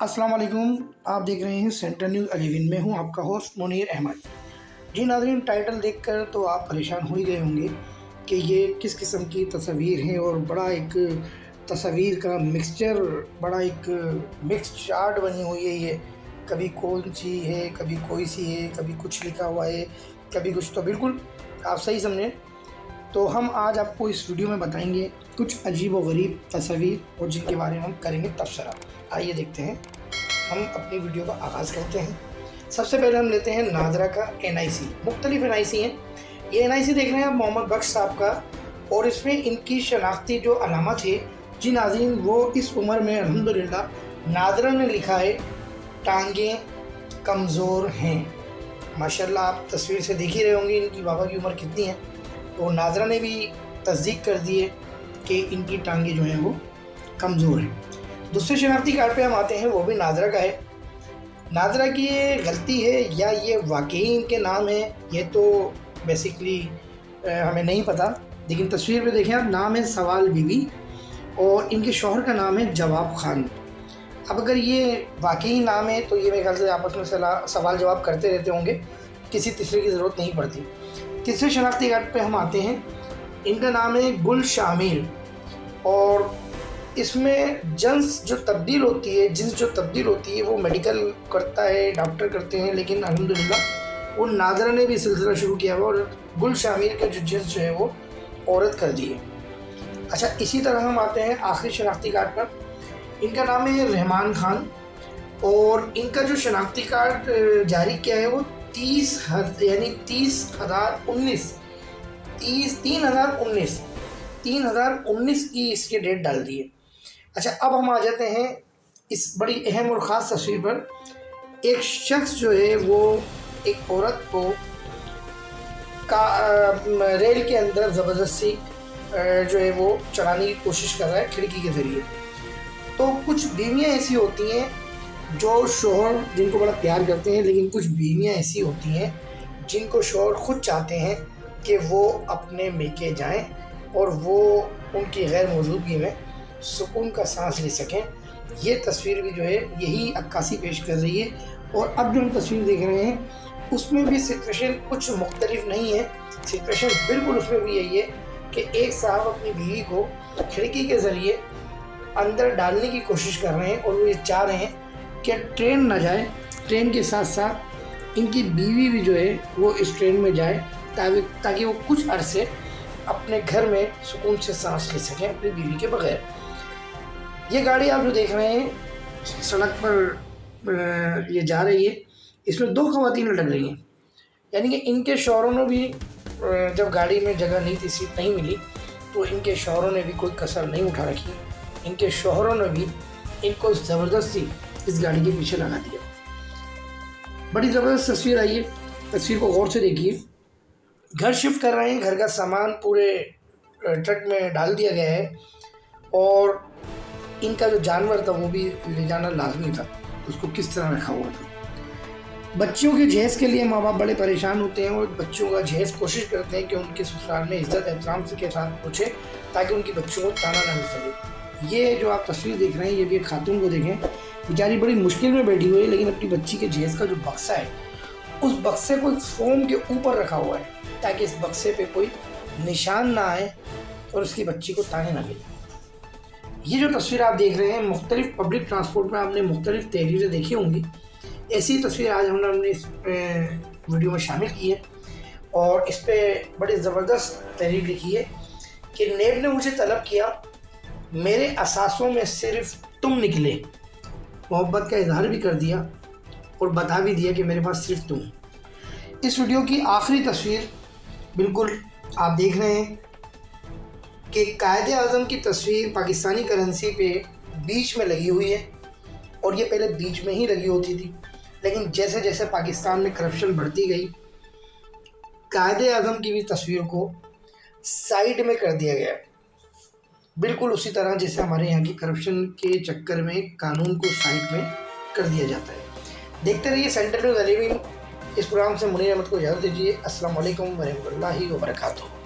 अस्सलाम वालेकुम। आप देख रहे हैं सेंट्रल न्यूज़ 11 में हूं आपका होस्ट मुनीर अहमद। जी नाज़रीन, टाइटल देखकर तो आप परेशान हो ही गए होंगे कि ये किस किस्म की तस्वीर है और बड़ा एक तस्वीर का मिक्सचर, बड़ा एक मिक्स चार्ट बनी हुई है। ये कभी कौन सी है, कभी कोई सी है, कभी कुछ लिखा हुआ है, कभी कुछ। तो बिल्कुल आप सही समझें। तो हम आज आपको इस वीडियो में बताएंगे कुछ अजीब व गरीब तस्वीर और जिनके बारे में हम करेंगे तबसरा। आइए देखते हैं, हम अपनी वीडियो का आगाज़ करते हैं। सबसे पहले हम लेते हैं नादरा का NIC। मुख्तलिफ NIC हैं। ये NIC देख रहे हैं आप मोहम्मद बख्श साहब का, और इसमें इनकी शनाख्ती जो अलामत है जी नाज़रीन, वो इस उम्र में अल्हम्दुलिल्लाह नादरा ने लिखा है टांगें कमज़ोर हैं। माशाल्लाह, आप तस्वीर से देख ही रहे होंगे इनकी बाबा की उम्र कितनी है। तो नादरा ने भी तस्दीक कर दी है कि इनकी टांगें जो हैं वो कमज़ोर हैं। दूसरे शनाख्ती कार्ड पे हम आते हैं, वो भी नादरा का है। नादरा की ये गलती है या ये वाकई इनके नाम है, ये तो बेसिकली हमें नहीं पता। लेकिन तस्वीर पे देखें आप, नाम है सवाल बीबी और इनके शौहर का नाम है जवाब खान। अब अगर ये वाकई नाम है तो ये मेरे ख्याल से आपस में सवाल जवाब करते रहते होंगे, किसी तीसरे की ज़रूरत नहीं पड़ती। तीसरे शनाख्ती कार्ड पे हम आते हैं, इनका नाम है गुल शामिल, और इसमें जिन्स जो तब्दील होती है वो मेडिकल करता है, डॉक्टर करते हैं, लेकिन अल्हम्दुलिल्लाह वो नादरा ने भी सिलसिला शुरू किया हुआ और गुल शामिल के जो जिन्स जो है वो औरत कर दी है। अच्छा, इसी तरह हम आते हैं आखिरी शनाख्ती कार्ड पर। इनका नाम है रहमान खान, और इनका जो शनाख्ती कार्ड जारी किया है वो 3019 की इसकी डेट डाल दी है। अच्छा, अब हम आ जाते हैं इस बड़ी अहम और ख़ास तस्वीर पर। एक शख्स जो है वो एक औरत को रेल के अंदर ज़बरदस्ती जो है वो चढ़ाने की कोशिश कर रहा है खिड़की के ज़रिए। तो कुछ बीवियाँ ऐसी होती हैं जो शोहर जिनको बड़ा प्यार करते हैं, लेकिन कुछ बीवियाँ ऐसी होती हैं जिनको शोहर खुद चाहते हैं कि वो अपने मेके जाएं और वो उनकी गैर मौजूदगी में सुकून का सांस ले सकें। ये तस्वीर भी जो है यही अक्कासी पेश कर रही है। और अब जो हम तस्वीर देख रहे हैं उसमें भी सिचुएशन कुछ मुख्तलिफ नहीं है। सिचुएशन बिल्कुल उसमें भी यही है कि एक साहब अपनी बीवी को खिड़की के ज़रिए अंदर डालने की कोशिश कर रहे हैं और वो ये चाह रहे हैं कि ट्रेन ना जाए, ट्रेन के साथ साथ इनकी बीवी भी जो है वो इस ट्रेन में जाए, ताकि वो कुछ अरसे अपने घर में सुकून से सांस ले सकें अपनी बीवी के बगैर। ये गाड़ी आप जो देख रहे हैं सड़क पर ये जा रही है, इसमें 2 ख़वातीन लटक रही हैं। यानी कि इनके शौहरों ने भी जब गाड़ी में जगह नहीं थी, सीट नहीं मिली, तो इनके शौहरों ने भी कोई कसर नहीं उठा रखी। इनके शौहरों ने भी इनको ज़बरदस्ती इस गाड़ी के पीछे लगा दिया। बड़ी ज़बरदस्त तस्वीर आई है, तस्वीर को गौर से देखिए। घर शिफ्ट कर रहे हैं, घर का सामान पूरे ट्रक में डाल दिया गया है और इनका जो जानवर था वो भी ले जाना लाजमी था, उसको किस तरह रखा हुआ था। बच्चियों के जहेज़ के लिए माँ बाप बड़े परेशान होते हैं और बच्चों का जहेज़ कोशिश करते हैं कि उनके ससुराल में इज़्ज़त एहतराम के साथ पहुँचे, ताकि उनकी बच्चों को ताना ना मिल सके। ये जो आप तस्वीर देख रहे हैं, ये भी एक खातून को देखें, बेचारी बड़ी मुश्किल में बैठी हुई है, लेकिन अपनी बच्ची के जहेज़ का जो बक्सा है उस बक्से को फोम के ऊपर रखा हुआ है, ताकि इस बक्से पे कोई निशान ना आए और उसकी बच्ची को ताने ना मिले। ये जो तस्वीर आप देख रहे हैं, मुख्तलिफ पब्लिक ट्रांसपोर्ट में आपने मुख्तलिफ तहरीरें देखी होंगी। ऐसी तस्वीर आज हमने इस वीडियो में शामिल की है और इस पर बड़ी ज़बरदस्त तहरीर लिखी है कि नेब ने मुझे तलब किया, मेरे असासों में सिर्फ तुम निकले। मोहब्बत का इजहार भी कर दिया और बता भी दिया कि मेरे पास सिर्फ तुम। इस वीडियो की आखिरी तस्वीर बिल्कुल आप देख रहे हैं कि कायदे आज़म की तस्वीर पाकिस्तानी करेंसी पे बीच में लगी हुई है, और ये पहले बीच में ही लगी होती थी, लेकिन जैसे जैसे पाकिस्तान में करप्शन बढ़ती गई, कायदे आज़म की भी तस्वीर को साइड में कर दिया गया, बिल्कुल उसी तरह जैसे हमारे यहाँ की करप्शन के चक्कर में कानून को साइड में कर दिया जाता है। देखते रहिए सेंट्रल न्यूज़ 11। इस प्रोग्राम से मुनीर अहमद को इजाज़त दीजिए। अस्सलाम वालेकुम व रहमतुल्लाहि व बरकातुहू।